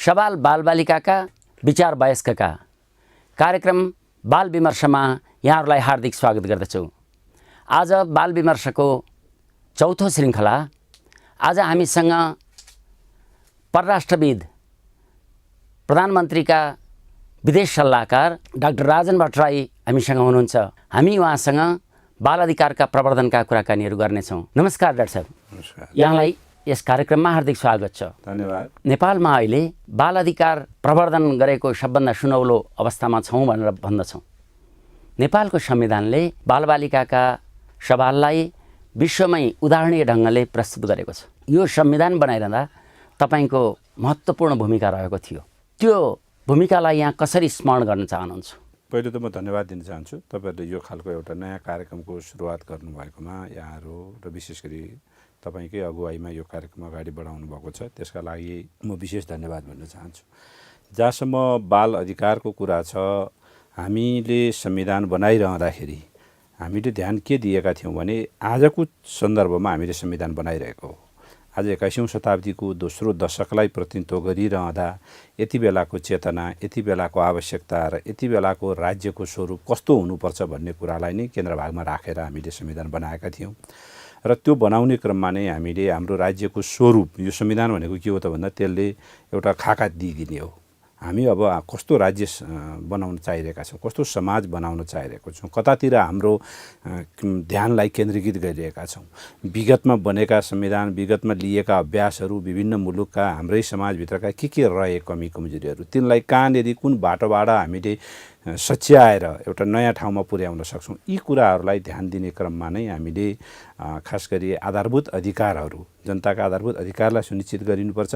सवाल बालबालिकाका विचार वयस्कका कार्यक्रम बाल विमर्शमा यहाँहरूलाई हार्दिक स्वागत गर्दछु। आज बाल विमर्शको चौथो श्रृङ्खला। आज हामीसँग परराष्ट्रविद प्रधानमन्त्रीका विदेश सल्लाहकार डाक्टर राजन भट्टराई हामीसँग हुनुहुन्छ। हामी उहाँसँग बाल अधिकारका प्रवर्धनका कुराकानीहरू गर्नेछौँ। नमस्कार डाक्टर साहब। नमस्कार। यहाँलाई यस कार्यक्रममा हार्दिक स्वागत छ। धन्यवाद। नेपालमा अहिले बाल अधिकार प्रवर्धन गरेको सबभन्दा सुनौलो अवस्थामा छौँ भनेर भन्दछौँ। नेपालको संविधानले बालबालिकाका सवाललाई विश्वमै उदाहरणीय ढङ्गले प्रस्तुत गरेको छ। यो संविधान बनाइरहँदा तपाईँको महत्त्वपूर्ण भूमिका रहेको थियो। त्यो भूमिकालाई यहाँ कसरी स्मरण गर्न चाहनुहुन्छ? पहिलो त म धन्यवाद दिन चाहन्छु तपाईँहरूले यो खालको एउटा नयाँ कार्यक्रमको सुरुवात गर्नुभएकोमा यहाँहरू र विशेष गरी तपाईँकै अगुवाईमा यो कार्यक्रम अगाडि बढाउनु भएको छ, त्यसका लागि म विशेष धन्यवाद भन्न चाहन्छु। जहाँसम्म बाल अधिकारको कुरा छ, हामीले संविधान बनाइरहँदाखेरि हामीले ध्यान के दिएका थियौँ भने आजको सन्दर्भमा हामीले संविधान बनाइरहेको हो। आज 21औं शताब्दीको दोस्रो दशकलाई प्रतिनिधित्व गरिरहँदा यति बेलाको चेतना, यति बेलाको आवश्यकता र यति बेलाको राज्यको स्वरूप कस्तो हुनुपर्छ भन्ने कुरालाई नै केन्द्रभागमा राखेर हामीले संविधान बनाएका थियौँ। र त्यो बनाउने क्रममा नै हामीले हाम्रो राज्यको स्वरूप, यो संविधान भनेको के हो त भन्दा त्यसले एउटा खाका दिइदिने हो। हामी अब कस्तो राज्य बनाउन चाहिरहेका छौँ, कस्तो समाज बनाउन चाहिरहेको छौँ, कतातिर हाम्रो ध्यानलाई केन्द्रीकृत गरिरहेका छौँ। विगतमा बनेका संविधान, विगतमा लिएका अभ्यासहरू, विभिन्न मुलुकका हाम्रै समाजभित्रका के रहे कमी कमजोरीहरू, तिनलाई कहाँनिर कुन बाटोबाट हामीले सच्याएर एउटा नयाँ ठाउँमा पुर्याउन सक्छौँ, यी कुराहरूलाई ध्यान दिने क्रममा नै हामीले खास गरी आधारभूत अधिकारहरू, जनताका आधारभूत अधिकारलाई सुनिश्चित गरिनुपर्छ।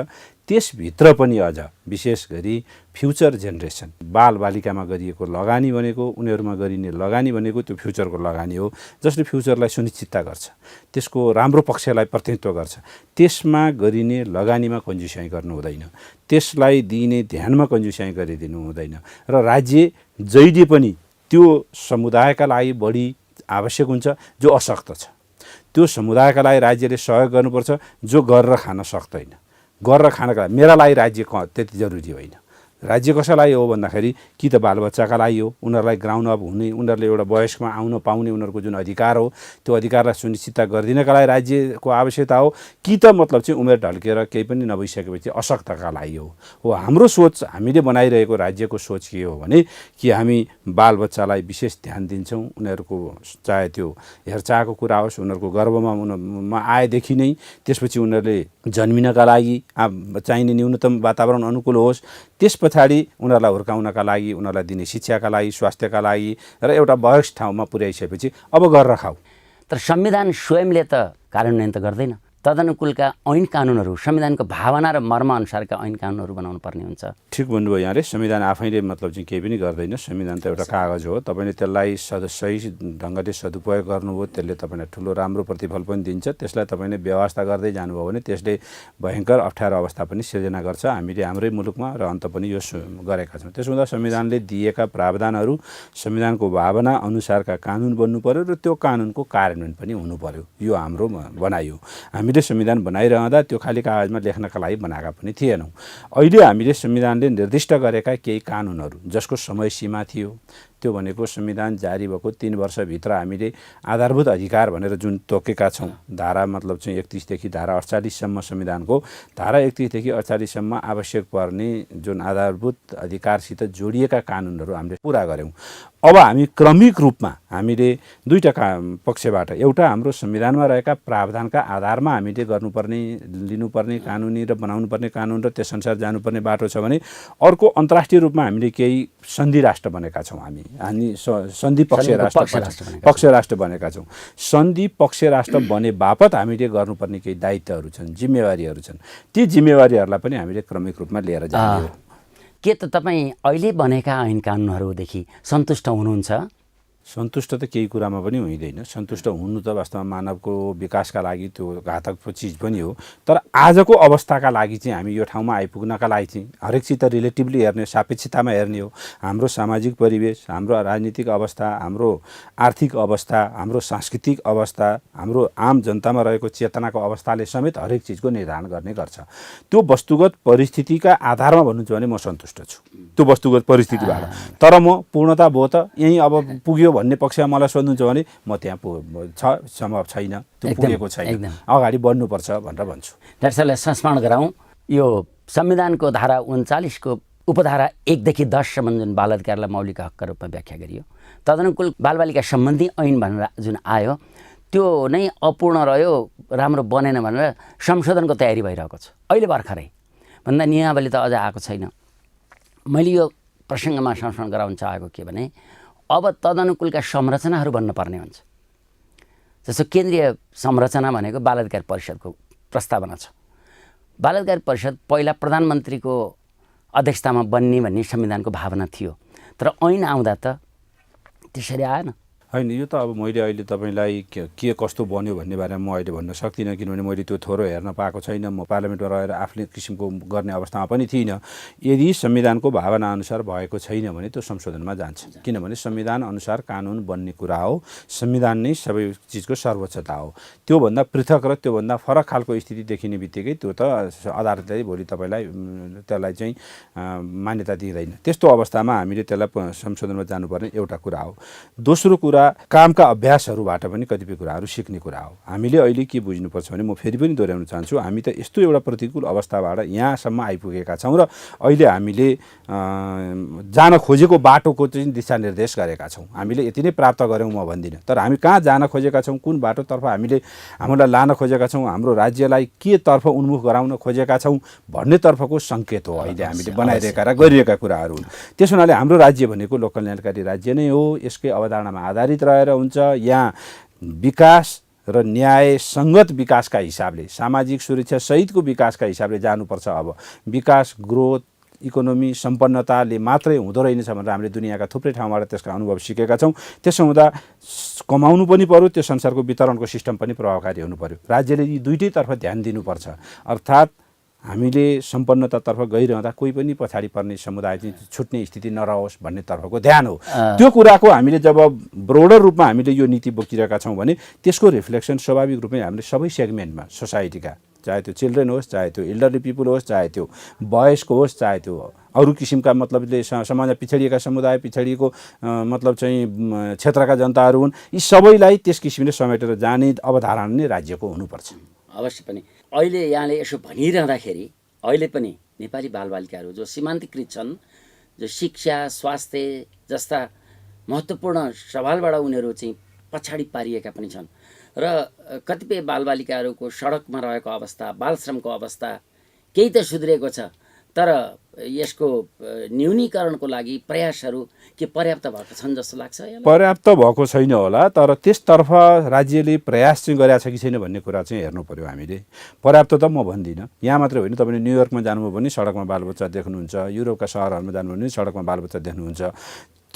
त्यसभित्र पनि अझ विशेष गरी फ्युचर जेनेरेसन, बालबालिकामा गरिएको लगानी भनेको, उनीहरूमा गरिने लगानी भनेको त्यो फ्युचरको लगानी हो, जसले फ्युचरलाई सुनिश्चितता गर्छ, त्यसको राम्रो पक्षलाई प्रतिनिधित्व गर्छ। त्यसमा गरिने लगानीमा कन्जुस्याइ गर्नु हुँदैन, त्यसलाई दिइने ध्यानमा कन्जुस्याइ गरिदिनु हुँदैन। र राज्य जहिले पनि त्यो समुदायका लागि बढी आवश्यक हुन्छ जो अशक्त छ, त्यो समुदायका लागि राज्यले सहयोग गर्नुपर्छ जो गरेर खान सक्दैन। गरेर खानका लागि मेरा लागि राज्य त्यति जरुरी होइन। राज्य कसैलाई हो भन्दाखेरि कि त बालबच्चाका लागि हो, उनीहरूलाई ग्राउन्ड अप हुने, उनीहरूले एउटा वयस्कमा आउन पाउने उनीहरूको जुन अधिकार हो, त्यो अधिकारलाई सुनिश्चितता गरिदिनका लागि राज्यको आवश्यकता हो, कि त मतलब चाहिँ उमेर ढल्केर केही पनि नभइसकेपछि अशक्तका लागि हो। हाम्रो सोच, हामीले बनाइरहेको राज्यको सोच के हो भने कि हामी बालबच्चालाई विशेष ध्यान दिन्छौँ। उनीहरूको चाहे त्यो हेरचाहको कुरा होस्, उनीहरूको गर्भमा आएदेखि नै त्यसपछि उनीहरूले जन्मिनका लागि चाहिने न्यूनतम वातावरण अनुकूल होस्, त्यस पछाडि उनीहरूलाई हुर्काउनका लागि, उनीहरूलाई दिने शिक्षाका लागि, स्वास्थ्यका लागि र एउटा वयस्क ठाउँमा पुर्याइसकेपछि अब गरेर खाऊ। तर संविधान स्वयंले त कार्यान्वयन त गर्दैन। तदनुकूलका ऐन कानुनहरू, संविधानको भावना र मर्म अनुसारका ऐन कानुनहरू बनाउनु पर्ने हुन्छ। ठिक भन्नुभयो यहाँले। संविधान आफैले मतलब चाहिँ केही पनि गर्दैन। संविधान त एउटा कागज हो। तपाईँले त्यसलाई सही ढङ्गले सदुपयोग गर्नुभयो, त्यसले तपाईँलाई ठुलो राम्रो प्रतिफल पनि दिन्छ। त्यसलाई तपाईँले व्यवस्था गर्दै जानुभयो भने त्यसले भयङ्कर अप्ठ्यारो अवस्था पनि सिर्जना गर्छ। हामीले हाम्रै मुलुकमा र अन्त पनि यो गरेका छौँ। त्यसो हुँदा संविधानले दिएका प्रावधानहरू, संविधानको भावना अनुसारका कानुन बन्नु पर्यो र त्यो कानुनको कार्यान्वयन पनि हुनु पर्यो। यो हाम्रो भनाइ हो। हामीले संविधान बनाइरहँदा त्यो खाली कागजमा लेख्नका लागि बनाएका पनि थिएनौँ। अहिले हामीले संविधानले निर्दिष्ट गरेका केही कानुनहरू जसको समय सीमा थियो, त्यो भनेको संविधान जारी भएको 3 वर्षभित्र हामीले आधारभूत अधिकार भनेर जुन तोकेका छौँ, धारा मतलब चाहिँ 31 देखि धारा 48 सम्म, संविधानको धारा 31 देखि 48 सम्म आवश्यक पर्ने जुन आधारभूत अधिकारसित जोडिएका कानुनहरू हामीले पुरा गऱ्यौँ। अब हामी क्रमिक रूपमा हामीले दुईटा पक्षबाट, एउटा हाम्रो संविधानमा रहेका प्रावधानका आधारमा हामीले गर्नुपर्ने, लिनुपर्ने कानुनी र बनाउनु पर्ने कानुन र त्यसअनुसार जानुपर्ने बाटो छ भने, अर्को अन्तर्राष्ट्रिय रूपमा हामीले केही सन्धि राष्ट्र बनेका छौँ। हामी सन्धि पक्ष राष्ट्र बनेका छौँ। सन्धि पक्ष राष्ट्र बने बापत हामीले गर्नुपर्ने केही दायित्वहरू छन्, जिम्मेवारीहरू छन्। ती जिम्मेवारीहरूलाई पनि हामीले क्रमिक रूपमा लिएर जाने हो। के त तपाईँ अहिले बनेका ऐन कानुनहरूदेखि सन्तुष्ट हुनुहुन्छ? सन्तुष्ट त केही कुरामा पनि हुँदैन। सन्तुष्ट हुनु त वास्तवमा मानवको विकासका लागि त्यो घातक चिज पनि हो। तर आजको अवस्थाका लागि चाहिँ हामी यो ठाउँमा आइपुग्नका लागि चाहिँ हरेक चिज त रिलेटिभली हेर्ने, सापेक्षतामा हेर्ने हो। हाम्रो सामाजिक परिवेश, हाम्रो राजनीतिक अवस्था, हाम्रो आर्थिक अवस्था, हाम्रो सांस्कृतिक अवस्था, हाम्रो आम जनतामा रहेको चेतनाको अवस्थाले समेत हरेक चिजको निर्धारण गर्ने गर्छ। त्यो वस्तुगत परिस्थितिका आधारमा भन्नुहुन्छ भने म सन्तुष्ट छु त्यो वस्तुगत परिस्थितिबाट। तर म पूर्णता भयो त यहीँ अब पुग्यो भन्ने पक्षमा मलाई सोध्नुहुन्छ भने म त्यहाँ सम्भव छैन, त्यो पुगेको छैन, अगाडि बढ्नुपर्छ भनेर भन्छु। डाक्टर साहबलाई संस्मरण गराउँ। यो संविधानको धारा 39 को उपधारा 1 देखि 10 सम्म जुन बाल अधिकारलाई मौलिक हकका रूपमा व्याख्या गरियो, तदनुकूल बालबालिका सम्बन्धी ऐन भनेर जुन आयो त्यो नै अपूर्ण रह्यो, राम्रो बनेन भनेर संशोधनको तयारी भइरहेको छ अहिले भर्खरै भन्दा नियमावली त अझ आएको छैन। मैले यो प्रसङ्गमा संस्मरण गराउन चाहेको के भने अब तदनुकूलका संरचनाहरू बन्नुपर्ने हुन्छ। जस्तो केन्द्रीय संरचना भनेको बाल अधिकार परिषदको प्रस्तावना छ। बाल अधिकार परिषद पहिला प्रधानमन्त्रीको अध्यक्षतामा बन्ने भन्ने संविधानको भावना थियो, तर ऐन आउँदा त त्यसरी आएन। होइन, यो त अब मैले अहिले तपाईँलाई के कस्तो बन्यो भन्ने बारेमा म अहिले भन्न सक्दिनँ, किनभने मैले त्यो थोरो हेर्न पाएको छैन। म पार्लियामेन्टमा रहेर आफ्नै किसिमको गर्ने अवस्थामा पनि थिइनँ। यदि संविधानको भावना अनुसार भएको छैन भने त्यो संशोधनमा जान्छ, किनभने संविधान अनुसार कानुन बन्ने कुरा हो। संविधान नै सबै चिजको सर्वोच्चता हो। त्योभन्दा पृथक र त्योभन्दा फरक खालको स्थिति देखिने बित्तिकै त्यो त अदालतले भोलि त्यसलाई चाहिँ मान्यता दिँदैन। त्यस्तो अवस्थामा हामीले त्यसलाई संशोधनमा जानुपर्ने एउटा कुरा हो। दोस्रो कुरा, कामका अभ्यासहरूबाट पनि कतिपय कुराहरू सिक्ने कुरा हो। हामीले अहिले के बुझ्नुपर्छ भने म फेरि पनि दोहोऱ्याउन चाहन्छु, हामी त यस्तो एउटा प्रतिकूल अवस्थाबाट यहाँसम्म आइपुगेका छौँ र अहिले हामीले जान खोजेको बाटोको चाहिँ दिशानिर्देश गरेका छौँ। हामीले यति नै प्राप्त गऱ्यौँ म भन्दिनँ, तर हामी कहाँ जान खोजेका छौँ, कुन बाटोतर्फ हामीले हामीलाई लान खोजेका छौँ, हाम्रो राज्यलाई के तर्फ उन्मुख गराउन खोजेका छौँ भन्नेतर्फको सङ्केत हो अहिले हामीले बनाइरहेका र गरिरहेका कुराहरू हुन्। त्यस हुनाले हाम्रो राज्य भनेको लोक कल्याणकारी राज्य नै हो। यसकै अवधारणामा आधारित रहेर हुन्छ। यहाँ विकास र न्याय सङ्गत विकासका हिसाबले, सामाजिक सुरक्षा सहितको विकासका हिसाबले जानुपर्छ। अब विकास, ग्रोथ, इकोनोमी, सम्पन्नताले मात्रै हुँदो रहेनछ भनेर हामीले दुनियाँका थुप्रै ठाउँबाट त्यसका अनुभव सिकेका छौँ। त्यसो हुँदा कमाउनु पनि पर्यो, त्यो संसारको वितरणको सिस्टम पनि प्रभावकारी हुनु पर्यो। राज्यले यी दुइटैतर्फ ध्यान दिनुपर्छ। अर्थात् हामीले सम्पन्नतातर्फ गइरहँदा कोही पनि पछाडि पर्ने समुदाय चाहिँ छुट्ने स्थिति नरहोस् भन्नेतर्फको ध्यान हो। त्यो कुराको हामीले जब ब्रोडर रूपमा हामीले यो नीति बोकिरहेका छौँ भने त्यसको रिफ्लेक्सन स्वाभाविक रूपमै हामीले सबै सेगमेन्टमा सोसाइटीका, चाहे त्यो चिल्ड्रेन होस्, चाहे त्यो इल्डरली पिपुल होस्, चाहे त्यो वयस्क होस्, चाहे त्यो अरू किसिमका मतलबले समाजमा पिछडिएका समुदाय, पिछडिएको मतलब चाहिँ क्षेत्रका जनताहरू हुन्, यी सबैलाई त्यस किसिमले समेटेर जाने अवधारणा नै राज्यको हुनुपर्छ। अवश्य पनि अहिले यहाँले यसो भनिरहँदाखेरि अहिले पनि नेपाली बालबालिकाहरू जो सीमान्तकृत छन्, जो शिक्षा, स्वास्थ्य जस्ता महत्त्वपूर्ण सवालबाट उनीहरू चाहिँ पछाडि पारिएका पनि छन् र कतिपय बालबालिकाहरूको सडकमा रहेको अवस्था, बालश्रमको अवस्था केही त सुध्रिएको छ, तर यसको न्यूनीकरणको लागि प्रयासहरू के पर्याप्त भएको छन् जस्तो लाग्छ? पर्याप्त भएको छैन होला, तर त्यसतर्फ राज्यले प्रयास चाहिँ गरेका छ कि छैन भन्ने कुरा चाहिँ हेर्नु पर्यो हामीले। पर्याप्त त म भन्दिनँ। यहाँ मात्रै होइन, तपाईँले न्युयोर्कमा जानुभयो भने सडकमा बालबच्चा देख्नुहुन्छ, युरोपका सहरहरूमा जानुभयो भने सडकमा बालबच्चा देख्नुहुन्छ।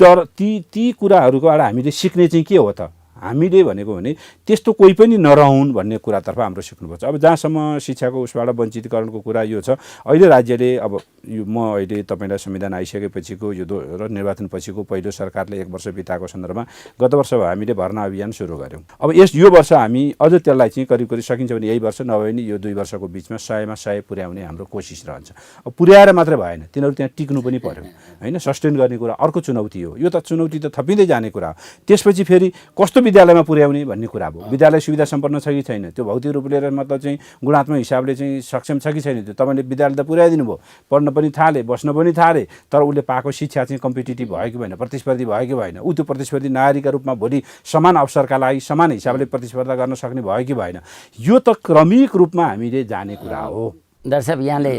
तर ती कुराहरूबाट हामीले सिक्ने चाहिँ के हो त? हामीले भनेको भने त्यस्तो कोही पनि नरहुन् भन्ने कुरातर्फ हाम्रो सिक्नुपर्छ। अब जहाँसम्म शिक्षाको उसबाट वञ्चितकरणको कुरा यो छ, अहिले राज्यले अब यो म अहिले तपाईँलाई संविधान आइसकेपछिको यो र निर्वाचनपछिको पहिलो सरकारले 1 वर्ष बिताएको सन्दर्भमा गत वर्ष हामीले भर्ना अभियान सुरु गऱ्यौँ। अब यो वर्ष हामी अझ त्यसलाई चाहिँ करिब सकिन्छ भने यही वर्ष नभए पनि यो 2 वर्षको बिचमा 100मा 100 पुर्याउने हाम्रो कोसिस रहन्छ। अब पुर्याएर मात्रै भएन, तिनीहरू त्यहाँ टिक्नु पनि पर्यो होइन, सस्टेन गर्ने कुरा अर्को चुनौती हो। यो त चुनौती त थपिँदै जाने कुरा हो। त्यसपछि फेरि कस्तो विद्यालयमा पुर्याउने भन्ने कुरा भयो। विद्यालय सुविधा सम्पन्न छ कि छैन, त्यो भौतिक रूपले मतलब चाहिँ गुणात्मक हिसाबले चाहिँ सक्षम छ कि छैन, त्यो तपाईँले विद्यालय त पुर्याइदिनु भयो, पढ्न पनि थाले, बस्न पनि थाले, तर उसले पाएको शिक्षा चाहिँ कम्पिटिटिभ भयो कि भएन, प्रतिस्पर्धी भयो कि भएन, ऊ त्यो प्रतिस्पर्धी नागरिकका रूपमा भोलि समान अवसरका लागि समान हिसाबले प्रतिस्पर्धा गर्न सक्ने भयो कि भएन, यो त क्रमिक रूपमा हामीले जाने कुरा हो। डाक्टर साहब, यहाँले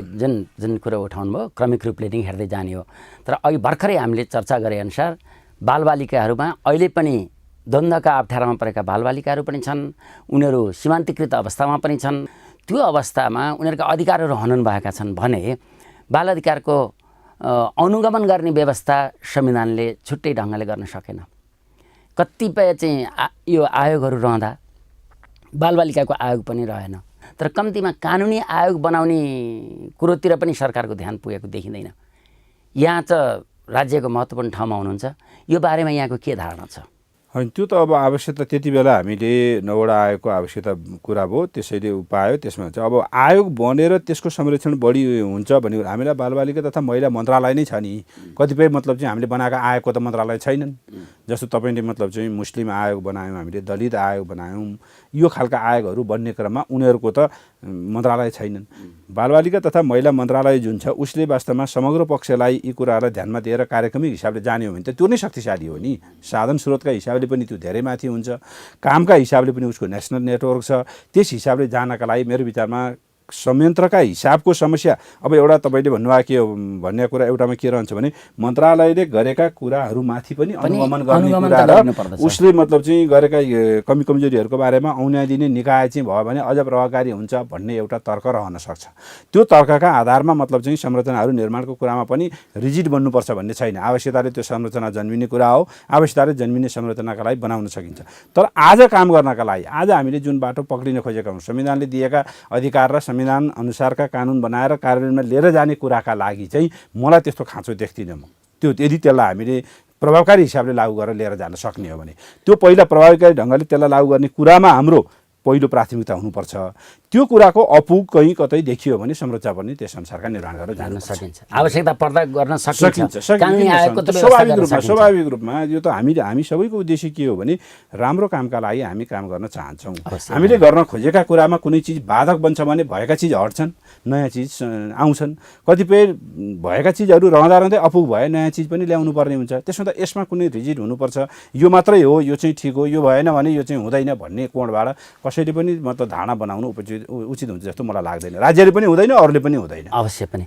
जुन कुरा उठाउनु भयो क्रमिक रूपले नै हेर्दै जाने हो, तर अघि भर्खरै हामीले चर्चा गरे अनुसार बालबालिकाहरूमा अहिले पनि द्वन्द्वका अप्ठ्यारामा परेका बालबालिकाहरू पनि छन्, उनीहरू सीमान्तकृत अवस्थामा पनि छन्। त्यो अवस्थामा उनीहरूका अधिकारहरू हनन भएका छन् भने बाल अधिकारको अनुगमन गर्ने व्यवस्था संविधानले छुट्टै ढङ्गले गर्न सकेन। कतिपय चाहिँ यो आयोगहरू रहँदा बालबालिकाको आयोग पनि रहेन। तर कम्तीमा कानुनी आयोग बनाउने कुरोतिर पनि सरकारको ध्यान पुगेको देखिँदैन। यहाँ त राज्यको महत्त्वपूर्ण ठाउँमा हुनुहुन्छ, यो बारेमा यहाँको के धारणा छ? होइन, त्यो त अब आवश्यकता त्यति बेला हामीले 9वटा आयोगको आवश्यकता कुरा भयो, त्यसैले पायो। त्यसमा चाहिँ अब आयोग बनेर त्यसको संरक्षण बढी हुन्छ भने हामीलाई बालबालिका तथा महिला मन्त्रालय नै छ नि। कतिपय मतलब चाहिँ हामीले बनाएका आयोगको त मन्त्रालय छैनन्। जस्तो तपाईँले मतलब चाहिँ मुस्लिम आयोग बनायौँ, हामीले दलित आयोग बनायौँ, यो खालका आयोगहरू बन्ने क्रममा उनीहरूको त मन्त्रालय छैनन्। बालबालिका तथा महिला मन्त्रालय जुन छ उसले वास्तवमा समग्र पक्षलाई यी कुराहरूलाई ध्यानमा दिएर कार्यक्रमिक हिसाबले जाने हो भने त त्यो नै शक्तिशाली हो नि। साधन स्रोतका हिसाबले पनि त्यो धेरै माथि हुन्छ, कामका हिसाबले पनि उसको नेसनल नेटवर्क छ। त्यस हिसाबले जानका लागि मेरो विचारमा संयन्त्रका हिसाबको समस्या। अब एउटा तपाईँले भन्नुभएको के हो भन्ने कुरा एउटामा के रहन्छ भने मन्त्रालयले गरेका कुराहरूमाथि पनि अनुगमन गर्ने कुरा र उसले मतलब चाहिँ गरेका कमी कमजोरीहरूको बारेमा औना दिने निकाय चाहिँ भयो भने अझ प्रभावकारी हुन्छ भन्ने एउटा तर्क रहन सक्छ। त्यो तर्कका आधारमा मतलब चाहिँ संरचनाहरू निर्माणको कुरामा पनि रिजिड बन्नुपर्छ भन्ने छैन। आवश्यकताले त्यो संरचना जन्मिने कुरा हो, आवश्यकताले जन्मिने संरचनाका लागि बनाउन सकिन्छ। तर आज काम गर्नका लागि आज हामीले जुन बाटो पक्रिन खोजेका हौँ, संविधानले दिएका अधिकार र संविधान अनुसारका कानुन बनाएर कार्यान्वयनमा लिएर जाने कुराका लागि चाहिँ मलाई त्यस्तो खाँचो देख्दिनँ म। त्यो यदि त्यसलाई हामीले प्रभावकारी हिसाबले लागू गरेर लिएर जान सक्ने हो भने त्यो पहिला प्रभावकारी ढङ्गले त्यसलाई लागू गर्ने कुरामा हाम्रो पहिलो प्राथमिकता हुनुपर्छ। त्यो कुराको अपुग कहीँ कतै देखियो भने संरचना पनि त्यस अनुसारका निर्माण गरेर जान सकिन्छ। आवश्यकता पर्दा गर्न सकिन्छ। स्वाभाविक रूपमा यो त हामी सबैको उद्देश्य के हो भने राम्रो कामका लागि हामी काम गर्न चाहन्छौँ। हामीले गर्न खोजेका कुरामा कुनै चिज बाधक बन्छ भने भएका चिज हट्छन्, नयाँ चिज आउँछन्। कतिपय भएका चिजहरू रहँदा रहँदै अपुग भए नयाँ चिज पनि ल्याउनु पर्ने हुन्छ। त्यसमा त यसमा कुनै रिजिड हुनुपर्छ, यो मात्रै हो, यो चाहिँ ठिक हो, यो भएन भने यो चाहिँ हुँदैन भन्ने कोणबाट कसैले पनि मतलब धारणा बनाउनु उचित हुन्छ जस्तो मलाई लाग्दैन। राज्यले पनि हुँदैन, अरूले पनि हुँदैन। अवश्य पनि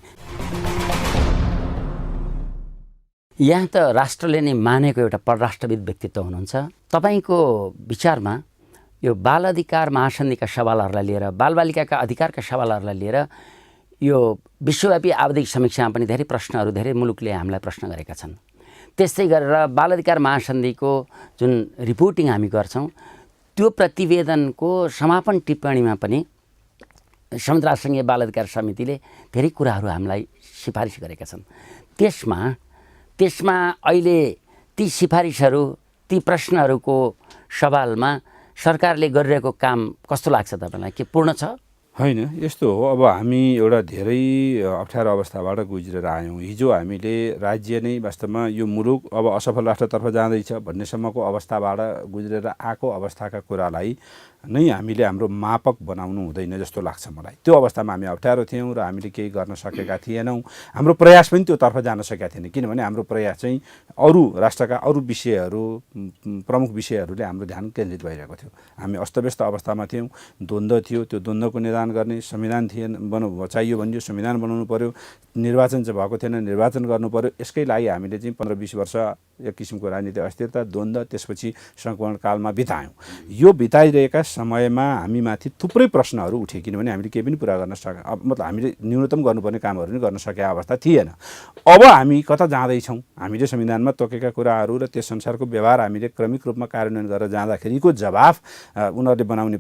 यहाँ त राष्ट्रले नै मानेको एउटा परराष्ट्रविद व्यक्तित्व हुनुहुन्छ। तपाईँको विचारमा यो बाल अधिकार महासन्धिका सवालहरूलाई लिएर, बालबालिकाका अधिकारका सवालहरूलाई लिएर यो विश्वव्यापी आवधिक समीक्षामा पनि धेरै प्रश्नहरू धेरै मुलुकले हामीलाई प्रश्न गरेका छन्। त्यस्तै गरेर बाल अधिकार महासन्धिको जुन रिपोर्टिङ हामी गर्छौँ त्यो प्रतिवेदनको समापन टिप्पणीमा पनि संयुक्त राष्ट्रसङ्घीय बाल अधिकार समितिले धेरै कुराहरू हामीलाई सिफारिस गरेका छन्। त्यसमा अहिले ती सिफारिसहरू, ती प्रश्नहरूको सवालमा सरकारले गरिरहेको काम कस्तो लाग्छ तपाईँलाई? के पूर्ण छ? होइन, यस्तो हो। अब हामी एउटा धेरै अप्ठ्यारो अवस्थाबाट गुज्रेर आयौँ। हिजो हामीले राज्य नै वास्तवमा यो मुलुक अब असफल राष्ट्रतर्फ जाँदैछ भन्नेसम्मको अवस्थाबाट गुज्रेर आएको अवस्थाका कुरालाई नै हामीले हाम्रो मापक बनाउनु हुँदैन जस्तो लाग्छ मलाई। त्यो अवस्थामा हामी अप्ठ्यारो थियौँ र हामीले केही गर्न सकेका थिएनौँ। हाम्रो प्रयास पनि त्योतर्फ जान सकेका थिएन, किनभने हाम्रो प्रयास चाहिँ अरू राष्ट्रका अरू विषयहरू, प्रमुख विषयहरूले हाम्रो ध्यान केन्द्रित भइरहेको थियो। हामी अस्तव्यस्त अवस्थामा थियौँ, द्वन्द्व थियो। त्यो द्वन्द्वको निदान गर्ने संविधान थिएन, चाहियो भन्यो, संविधान बनाउनु पर्यो। निर्वाचन चाहिँ भएको थिएन, निर्वाचन गर्नु पर्यो। यसकै लागि हामीले चाहिँ 15-20 वर्ष एक किसिमको राजनीतिक अस्थिरता, द्वन्द्व, त्यसपछि सङ्क्रमण कालमा बितायौँ। यो बिताइरहेका समयमा हामीमाथि थुप्रै प्रश्नहरू उठे, किनभने हामीले केही पनि पुरा गर्न मतलब हामीले न्यूनतम गर्नुपर्ने कामहरू पनि गर्न सकेका अवस्था थिएन। अब हामी कता जाँदैछौँ? हामीले संविधानमा तोकेका कुराहरू र त्यस अनुसारको व्यवहार हामीले क्रमिक रूपमा कार्यान्वयन गरेर जाँदाखेरिको जवाफ उनीहरूले बनाउने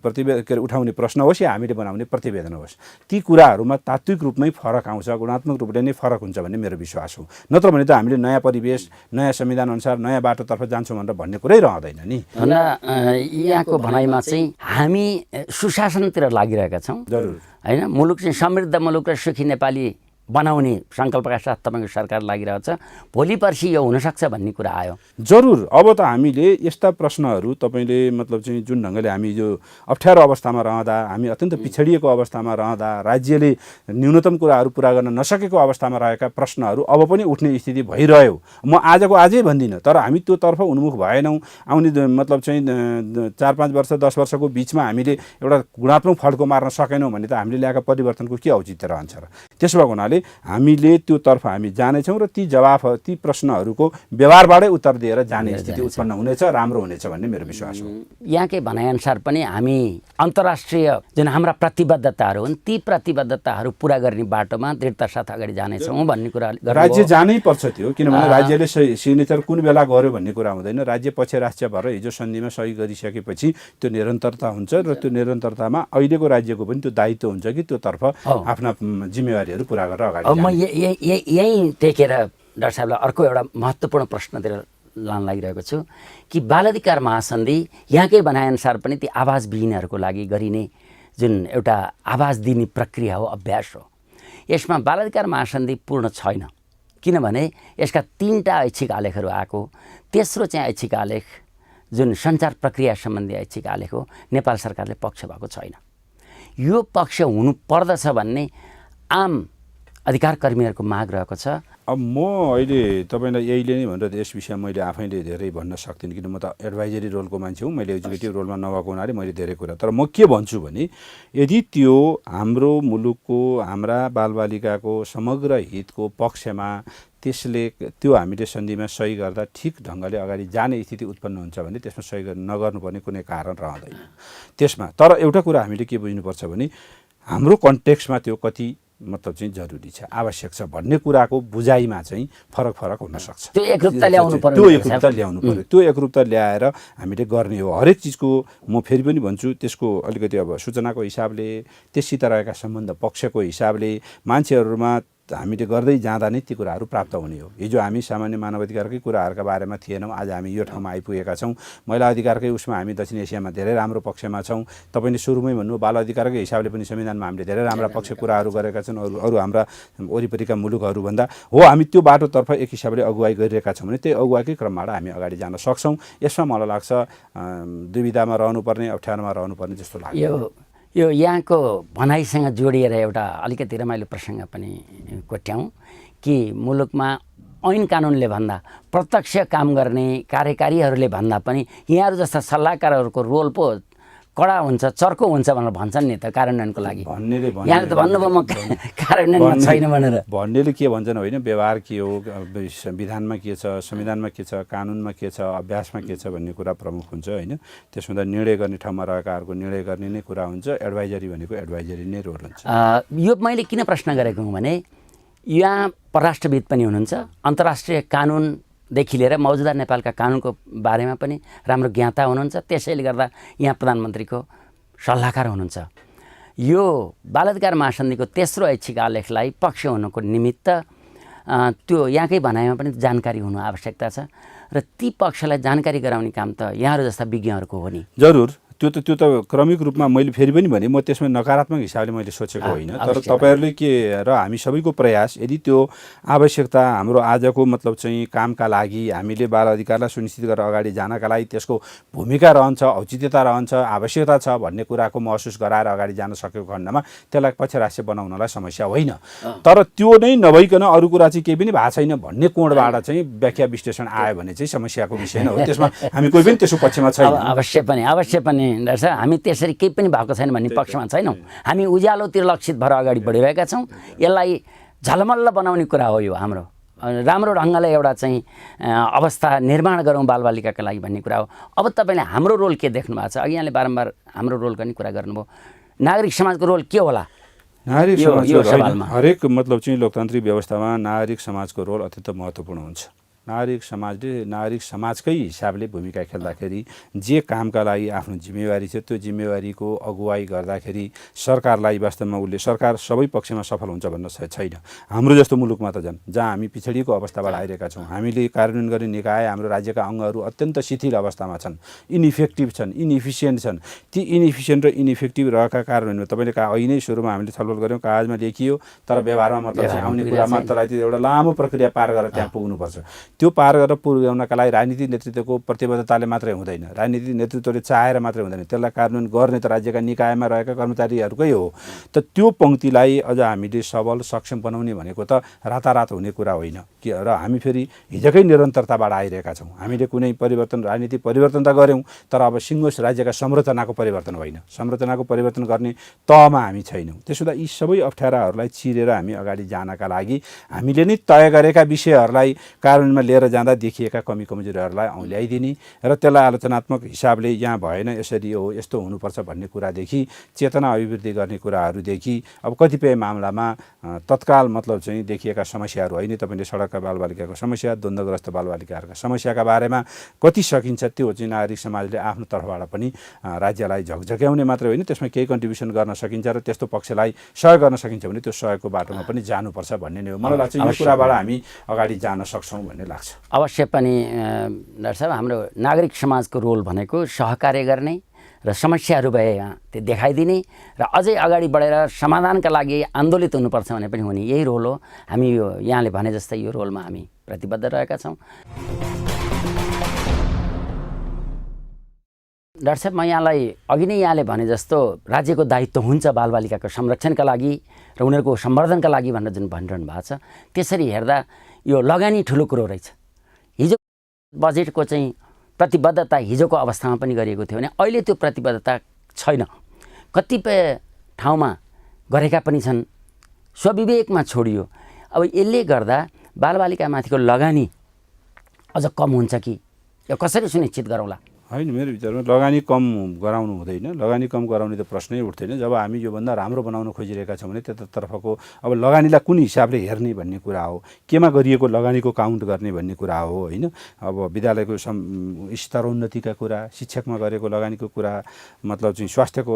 उठाउने प्रश्न होस् या हामीले बनाउने प्रतिवेदन होस्, ती कुराहरूमा तात्विक रूपमै फरक आउँछ, गुणात्मक रूपले नै फरक हुन्छ भन्ने मेरो विश्वास हो। नत्र भने त हामीले नयाँ परिवेश, नयाँ संविधान अनुसार नयाँ बाटोतर्फ जान्छौँ भनेर भन्ने कुरै रहँदैन नि। यहाँको भनाइमा चाहिँ हामी सुशासनतिर लागिरहेका छौँ। जरुर होइन, मुलुक चाहिँ समृद्ध मुलुक र सुखी नेपाली बनाउने सङ्कल्पका साथ तपाईँको सरकार लागिरहेको छ। भोलि पर्सि यो हुनसक्छ भन्ने कुरा आयो। जरुर। अब त हामीले यस्ता प्रश्नहरू तपाईँले मतलब चाहिँ जुन ढङ्गले हामी जो अप्ठ्यारो अवस्थामा रहँदा, हामी अत्यन्त पिछडिएको अवस्थामा रहँदा, राज्यले न्यूनतम कुराहरू पुरा गर्न नसकेको अवस्थामा रहेका प्रश्नहरू अब पनि उठ्ने स्थिति भइरह्यो। म आजको आजै भन्दिनँ, तर हामी त्योतर्फ उन्मुख भएनौँ। आउने मतलब चाहिँ 4-5 वर्ष 10 वर्षको बिचमा हामीले एउटा गुणात्मक फड्को मार्न सकेनौँ भने त हामीले ल्याएका परिवर्तनको के औचित्य रहन्छ र? त्यसो भएको हुनाले ढङ्गले हामीले त्यो तर्फ हामी जानेछौँ र ती प्रश्नहरूको व्यवहारबाटै उत्तर दिएर जाने स्थिति उत्पन्न हुनेछ, राम्रो हुनेछ भन्ने मेरो विश्वास हो। यहाँकै भनाइअनुसार पनि हामी अन्तर्राष्ट्रिय जुन हाम्रा प्रतिबद्धताहरू हुन् ती प्रतिबद्धताहरू पुरा गर्ने बाटोमा दृढता साथ अगाडि जानेछौँ भन्ने कुरा राज्य जानै पर्छ त्यो, किनभने राज्यले सिग्नेचर कुन बेला गर्यो भन्ने कुरा हुँदैन। राज्य पक्षराष्ट्र भएर हिजो सन्धिमा सही गरिसकेपछि त्यो निरन्तरता हुन्छ र त्यो निरन्तरतामा अहिलेको राज्यको पनि त्यो दायित्व हुन्छ कि त्यो तर्फ आफ्ना जिम्मेवारीहरू पुरा गरेर अगाडि म यहीँ टेकेर डाक्टर साहबलाई अर्को एउटा महत्त्वपूर्ण प्रश्नतिर लान लागिरहेको छु कि बाल अधिकार महासन्धि यहाँकै भनाइअनुसार पनि ती आवाजविहीनहरूको लागि गरिने जुन एउटा आवाज दिने प्रक्रिया हो, अभ्यास हो, यसमा बाल अधिकार महासन्धि पूर्ण छैन। किनभने यसका 3टा ऐच्छिक आलेखहरू आएको, तेस्रो चाहिँ ऐच्छिक आलेख जुन सञ्चार प्रक्रिया सम्बन्धी ऐच्छिक आलेख हो, नेपाल सरकारले पक्ष भएको छैन। यो पक्ष हुनु पर्दछ भन्ने आम अधिकार कर्मीहरूको माग रहेको छ। अब म अहिले तपाईँलाई यहीले नै भनेर यस विषयमा मैले आफैले धेरै भन्न सक्दिनँ, किन म त एडभाइजरी रोलको मान्छे हुँ, मैले एक्जिक्युटिभ रोलमा नभएको हुनाले मैले धेरै कुरा। तर म के भन्छु भने यदि त्यो हाम्रो मुलुकको हाम्रा बालबालिकाको समग्र हितको पक्षमा त्यसले त्यो हामीले सन्धिमा सही गर्दा ठिक ढङ्गले अगाडि जाने स्थिति उत्पन्न हुन्छ भने त्यसमा सही नगर्नुपर्ने कुनै कारण रहँदैन त्यसमा। तर एउटा कुरा हामीले के बुझ्नुपर्छ भने हाम्रो कन्टेक्स्टमा त्यो कति मतलब चाहिँ जरुरी छ, आवश्यक छ भन्ने कुराको बुझाइमा चाहिँ फरक हुनसक्छ। त्यो एकरूपता ल्याउनु पर्यो, त्यो एकरूपता ल्याउनु पर्यो। त्यो एकरूपता ल्याएर हामीले गर्ने हो। हरेक चिजको म फेरि पनि भन्छु त्यसको अलिकति अब सूचनाको हिसाबले, त्यससित रहेका सम्बन्ध पक्षको हिसाबले मान्छेहरूमा हामीले गर्दै जाँदा नै ती कुराहरू प्राप्त हुने हो। हिजो हामी सामान्य मानवाधिकारकै कुराहरूका बारेमा थिएनौँ, आज हामी यो ठाउँमा आइपुगेका छौँ। महिला अधिकारकै उसमा हामी दक्षिण एसियामा धेरै राम्रो पक्षमा छौँ। तपाईँले सुरुमै भन्नु बाल अधिकारकै हिसाबले पनि संविधानमा हामीले धेरै राम्रा पक्ष कुराहरू गरेका छन् अरू हाम्रा वरिपरिका मुलुकहरूभन्दा। हो, हामी त्यो बाटोतर्फ एक हिसाबले अगुवाई गरिरहेका छौँ भने त्यही अगुवाईकै क्रमबाट हामी अगाडि जान सक्छौँ। यसमा मलाई लाग्छ दुविधामा रहनुपर्ने, अप्ठ्यारोमा रहनुपर्ने जस्तो लाग्छ। यो यहाँको भनाइसँग जोडिएर एउटा अलिकति रमाइलो प्रसङ्ग पनि कोट्याउँ कि मुलुकमा ऐन कानुनले भन्दा प्रत्यक्ष काम गर्ने कार्यकारीहरूले भन्दा पनि यहाँहरू जस्ता सल्लाहकारहरूको रोल पो कडा हुन्छ, चर्को हुन्छ भनेर भन्छन् नि त कार्यान्वयनको लागि। यहाँले त भन्नुभयो म कार्यान्वयन छैन भनेर। भन्नेले के भन्छन् होइन, व्यवहार के हो, विधानमा के छ, संविधानमा के छ, कानुनमा के छ, अभ्यासमा के छ भन्ने कुरा प्रमुख हुन्छ होइन। त्यसमा त निर्णय गर्ने ठाउँमा रहेकाहरूको निर्णय गर्ने नै कुरा हुन्छ। एडभाइजरी भनेको एडभाइजरी नै रोल हुन्छ। यो मैले किन प्रश्न गरेको हुँ भने यहाँ परराष्ट्रविद पनि हुनुहुन्छ, अन्तर्राष्ट्रिय कानुनदेखि लिएर मौजुदा नेपालका कानुनको बारेमा पनि राम्रो ज्ञाता हुनुहुन्छ, त्यसैले गर्दा यहाँ प्रधानमन्त्रीको सल्लाहकार हुनुहुन्छ। यो बाल अधिकार महासन्धिको तेस्रो ऐच्छिक आलेखलाई पक्ष हुनुको निमित्त त्यो यहाँकै भनाइमा पनि जानकारी हुनु आवश्यकता छ र ती पक्षलाई जानकारी गराउने काम त यहाँहरू जस्ता विज्ञहरूको हो नि। जरुर त्यो त क्रमिक रूपमा मैले फेरि पनि भने म त्यसमा नकारात्मक हिसाबले मैले सोचेको होइन। तर तपाईँहरूले के र हामी सबैको प्रयास यदि त्यो आवश्यकता हाम्रो आजको मतलब चाहिँ कामका लागि हामीले बाल अधिकारलाई सुनिश्चित गरेर अगाडि जानका लागि त्यसको भूमिका रहन्छ, औचित्यता रहन्छ, आवश्यकता छ भन्ने कुराको महसुस गराएर अगाडि जान सकेको खण्डमा त्यसलाई पक्षराष्ट्रिय बनाउनलाई समस्या होइन। तर त्यो नै नभइकन अरू कुरा चाहिँ केही पनि भएको छैन भन्ने कोणबाट चाहिँ व्याख्या विश्लेषण आयो भने चाहिँ समस्याको विषय नै हो। त्यसमा हामी कोही पनि त्यसको पक्षमा छैन। अवश्य पनि डाक्टर साहब, हामी त्यसरी केही पनि भएको छैन भन्ने पक्षमा छैनौँ। हामी उज्यालोतिर लक्षित भएर अगाडि बढिरहेका छौँ। यसलाई झलमल्ल बनाउने कुरा हो यो हाम्रो। राम्रो ढङ्गले एउटा चाहिँ अवस्था निर्माण गरौँ बालबालिकाका लागि भन्ने कुरा हो। अब तपाईँले हाम्रो रोल के देख्नु भएको छ? अघि यहाँले बारम्बार हाम्रो रोलको नि कुरा गर्नुभयो। नागरिक समाजको रोल के होला? नागरिक समाजको हरेक मतलब चाहिँ लोकतान्त्रिक व्यवस्थामा नागरिक समाजको रोल अत्यन्त महत्त्वपूर्ण हुन्छ। नागरिक समाजकै हिसाबले भूमिका खेल्दाखेरि जे कामका लागि आफ्नो जिम्मेवारी छ त्यो जिम्मेवारीको अगुवाई गर्दाखेरि सरकारलाई वास्तवमा सरकार सबै पक्षमा सफल हुन्छ भन्न छैन। हाम्रो जस्तो मुलुकमा त जहाँ हामी पिछडिएको अवस्थाबाट आइरहेका छौँ, हामीले कार्यान्वयन गर्ने निकाय हाम्रो राज्यका अङ्गहरू अत्यन्त शिथिल अवस्थामा छन्, इनइफेक्टिभ छन्, इनइफिसियन्ट छन्। ती इनइफिसियन्ट र इनइफेक्टिभ रहेका कार्यान्वयनमा तपाईँले अघि नै सुरुमा हामीले छलफल गऱ्यौँ, कागजमा लेखियो तर व्यवहारमा मतलब आउने कुरामा त्यसलाई एउटा लामो प्रक्रिया पार गरेर त्यहाँ पुग्नुपर्छ। त्यो पार गरेर पुर्याउनका लागि राजनीतिक नेतृत्वको प्रतिबद्धताले मात्रै हुँदैन, राजनीतिक नेतृत्वले चाहेर मात्रै हुँदैन, त्यसलाई कार्यान्वयन गर्ने त राज्यका निकायमा रहेका कर्मचारीहरूकै हो। त त्यो पङ्क्तिलाई अझ हामीले सबल सक्षम बनाउने भनेको त रातारात हुने कुरा होइन कि र हामी फेरि हिजोकै निरन्तरताबाट आइरहेका छौँ। हामीले कुनै परिवर्तन राजनीतिक परिवर्तन त गऱ्यौँ, तर अब सिङ्गो राज्यका संरचनाको परिवर्तन होइन, संरचनाको परिवर्तन गर्ने तहमा हामी छैनौँ। त्यसो हुँदा यी सबै अप्ठ्याराहरूलाई चिरेर हामी अगाडि जानका लागि हामीले नै तय गरेका विषयहरूलाई कार्यान्वयनमा लिएर जाँदा देखिएका कमी कमजोरीहरूलाई औँल्याइदिने र त्यसलाई आलोचनात्मक हिसाबले यहाँ भएन, यसरी हो, यस्तो हुनुपर्छ भन्ने कुरादेखि चेतना अभिवृद्धि गर्ने कुराहरूदेखि अब कतिपय मामलामा तत्काल मतलब चाहिँ देखिएका समस्याहरू होइन, तपाईँले सडकका बालबालिकाको समस्या, द्वन्द्वग्रस्त बालबालिकाहरूका समस्याका बारेमा कति सकिन्छ त्यो चाहिँ नागरिक समाजले आफ्नो तर्फबाट पनि राज्यलाई झकझक्याउने मात्रै होइन, त्यसमा केही कन्ट्रिब्युसन गर्न सकिन्छ र त्यस्तो पक्षलाई सहयोग गर्न सकिन्छ भने त्यो सहयोगको बाटोमा पनि जानुपर्छ भन्ने नै हो। मलाई लाग्छ यो कुराबाट हामी अगाडि जान सक्छौँ भन्ने लाग्छ। अवश्य पनि डाक्टर साहब, हाम्रो नागरिक समाजको रोल भनेको सहकार्य गर्ने र समस्याहरू भए त्यो देखाइदिने र अझै अगाडि बढेर समाधानका लागि आन्दोलित हुनुपर्छ भने पनि हुने, यही रोल हो। हामी यो यहाँले भने जस्तै यो रोलमा हामी प्रतिबद्ध रहेका छौँ। डाक्टर साहब, म यहाँलाई अघि नै यहाँले भने जस्तो राज्यको दायित्व हुन्छ बालबालिकाको संरक्षणका लागि र उनीहरूको सम्वर्धनका लागि भनेर जुन भनिरहनु भएको छ, त्यसरी हेर्दा यो लगानी ठुलो कुरो रहेछ। हिजो बजेटको चाहिँ प्रतिबद्धता हिजोको अवस्थामा पनि गरिएको थियो भने अहिले त्यो प्रतिबद्धता छैन, कतिपय ठाउँमा गरेका पनि छन्, स्वविवेकमा छोडियो। अब यसले गर्दा बालबालिकामाथिको लगानी अझ कम हुन्छ कि यो कसरी सुनिश्चित गरौँला? होइन, मेरो विचारमा लगानी कम गराउनु हुँदैन, लगानी कम गराउने त प्रश्नै उठ्दैन। जब हामी योभन्दा राम्रो बनाउन खोजिरहेका छौँ भने त्यतातर्फको अब लगानीलाई कुन हिसाबले हेर्ने भन्ने कुरा हो, केमा गरिएको लगानीको काउन्ट गर्ने भन्ने कुरा हो होइन। अब विद्यालयको स्तरोन्नतिका कुरा, शिक्षकमा गरेको लगानीको कुरा, मतलब चाहिँ स्वास्थ्यको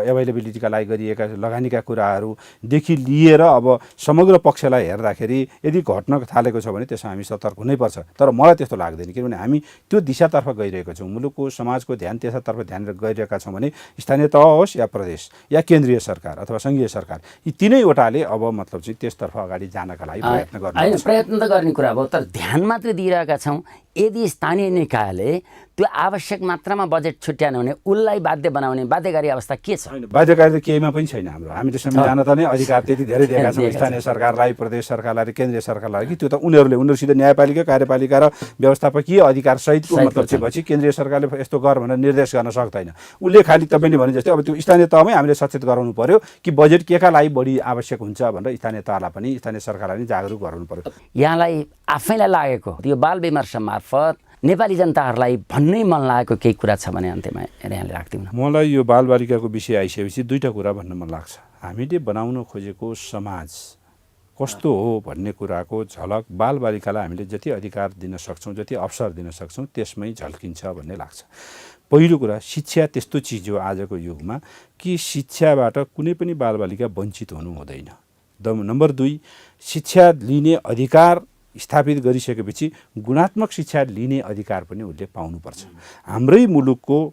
एभाइलेबिलिटीका लागि गरिएका लगानीका कुराहरूदेखि लिएर अब समग्र पक्षलाई हेर्दाखेरि यदि घट्न थालेको छ भने त्यसमा हामी सतर्क हुनैपर्छ। तर मलाई त्यस्तो लाग्दैन, किनभने हामी त्यो दिशातर्फ गइरहेको छौँ। मुलुकको समाजको ध्यान त्यसतर्फ ध्यान गइरहेका छौँ भने स्थानीय तह होस् या प्रदेश या केन्द्रीय सरकार अथवा सङ्घीय सरकार, यी तीनैवटाले अब मतलब चाहिँ त्यसतर्फ अगाडि जानका लागि प्रयत्न गर्नु। प्रयत्न त गर्ने कुरा हो, तर ध्यान मात्रै दिइरहेका छौँ। यदि स्थानीय निकायले त्यो आवश्यक मात्रामा बजेट छुट्याएन भने उसलाई बाध्य बनाउने बाध्यकारी अवस्था के छ? बाध्यकारी त केहीमा पनि छैन हाम्रो। हामीले संविधान त नै अधिकार त्यति धेरै दिएका छौँ स्थानीय सरकारलाई, प्रदेश सरकारलाई र केन्द्रीय सरकारलाई कि त्यो त उनीहरूसित न्यायपालिका, कार्यपालिका र व्यवस्थापकीय अधिकार सहितको मतलब चाहिँ पछि केन्द्रीय सरकारले यस्तो गर भनेर निर्देश गर्न सक्दैन। उसले खालि तपाईँले भने जस्तै अब त्यो स्थानीय तहमै हामीले सचेत गराउनु पर्यो कि बजेट केका लागि बढी आवश्यक हुन्छ भनेर स्थानीय तहलाई पनि, स्थानीय सरकारलाई पनि जागरुक गराउनु पर्यो। यहाँलाई आफैलाई लागेको यो बाल विमर्श मार्फत नेपाली जनताहरूलाई भन्नै मन लागेको केही कुरा छ भने अन्त्यमा यहाँले राख्दिनु। मलाई यो बालबालिकाको विषय आइसकेपछि दुईवटा कुरा भन्न मन लाग्छ। हामीले बनाउन खोजेको समाज कस्तो हो भन्ने कुराको झलक बालबालिकालाई हामीले जति अधिकार दिन सक्छौँ, जति अवसर दिन सक्छौँ त्यसमै झल्किन्छ भन्ने लाग्छ। पहिलो कुरा, शिक्षा त्यस्तो चिज हो आजको युगमा कि शिक्षाबाट कुनै पनि बालबालिका वञ्चित हुनु हुँदैन। नम्बर 2, शिक्षा लिने अधिकार स्थापित गरिसकेपछि गुणात्मक शिक्षा लिने अधिकार पनि उसले पाउनुपर्छ। हाम्रै मुलुकको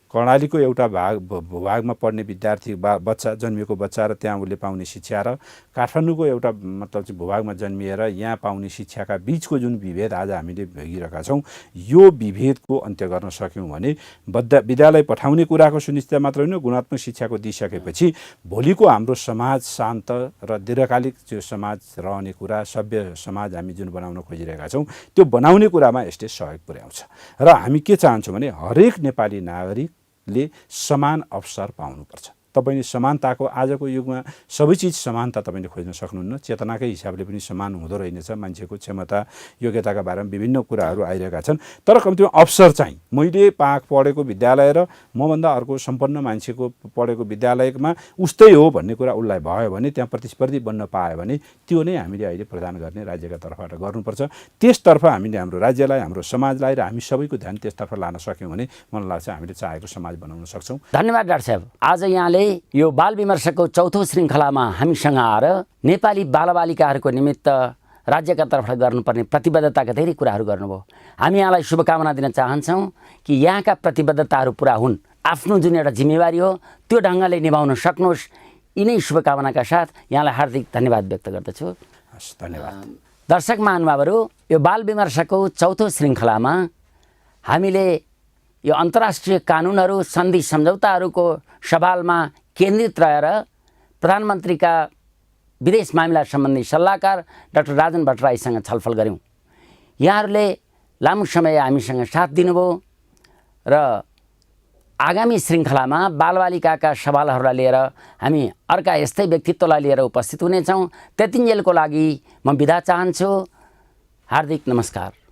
कर्णालीको एउटा भूभागमा पढ्ने विद्यार्थी बच्चा जन्मिएको बच्चा र त्यहाँ उसले पाउने शिक्षा र काठमाडौँको एउटा मतलब चाहिँ भूभागमा जन्मिएर यहाँ पाउने शिक्षाका बिचको जुन विभेद आज हामीले भोगिरहेका छौँ, यो विभेदको अन्त्य गर्न सक्यौँ भने विद्यालय पठाउने कुराको सुनिश्चितता मात्र होइन, गुणात्मक शिक्षाको दिइसकेपछि भोलिको हाम्रो समाज शान्त र दीर्घकालिक जो समाज रहने कुरा, सभ्य समाज हामी जुन बनाउन खोजिरहेका छौँ त्यो बनाउने कुरामा यसले सहयोग पुर्याउँछ। र हामी के चाहन्छौँ भने हरेक नेपाली नागरिकले समान अवसर पाउनुपर्छ। तपाईले समानताको आजको युगमा सबै चिज समानता तपाईले खोज्न सक्नुहुन्न। चेतनाकै हिसाबले पनि समान हुँदो रहेछ। मान्छेको क्षमता योग्यताका बारेमा विभिन्न कुराहरू आइरहेका छन्, तर कम्तीमा अवसर चाहिँ मैले पढेको विद्यालय र मभन्दा अर्को सम्पन्न मान्छेको पढेको विद्यालयमा उस्तै हो भन्ने कुरा उसलाई भयो भने, त्यहाँ प्रतिस्पर्धी बन्न पायो भने त्यो नै हामीले अहिले प्रदान गर्ने राज्यका तर्फबाट गर्नुपर्छ। त्यसतर्फ हामीले हाम्रो राज्यलाई, हाम्रो समाजलाई र हामी सबैको ध्यान त्यसतर्फ लान सक्यौँ भने मलाई लाग्छ हामीले चाहेको समाज बनाउन सक्छौँ। धन्यवाद डाक्टर साहब। आज यहाँले यो बाल विमर्शको चौथो श्रृङ्खलामा हामीसँग आएर नेपाली बालबालिकाहरूको निमित्त राज्यका तर्फबाट गर्नुपर्ने प्रतिबद्धताका धेरै कुराहरू गर्नुभयो। हामी यहाँलाई शुभकामना दिन चाहन्छौँ कि यहाँका प्रतिबद्धताहरू पुरा हुन्, आफ्नो जुन एउटा जिम्मेवारी हो त्यो ढङ्गले निभाउन सक्नुहोस्। यिनै शुभकामनाका साथ यहाँलाई हार्दिक धन्यवाद व्यक्त गर्दछु। धन्यवाद। दर्शक महानुभावहरू, यो बाल विमर्शको चौथो श्रृङ्खलामा हामीले यो अन्तर्राष्ट्रिय कानुनहरू सन्धि सम्झौताहरूको सवालमा केन्द्रित रहेर प्रधानमन्त्रीका विदेश मामिला सम्बन्धी सल्लाहकार डाक्टर राजन भट्टराईसँग छलफल गऱ्यौँ। यहाँहरूले लामो समय हामीसँग साथ दिनुभयो र आगामी श्रृङ्खलामा बालबालिकाका सवालहरूलाई लिएर हामी अर्का यस्तै व्यक्तित्वलाई लिएर उपस्थित हुनेछौँ। त्यतिन्जेलको लागि म बिदा चाहन्छु। हार्दिक नमस्कार।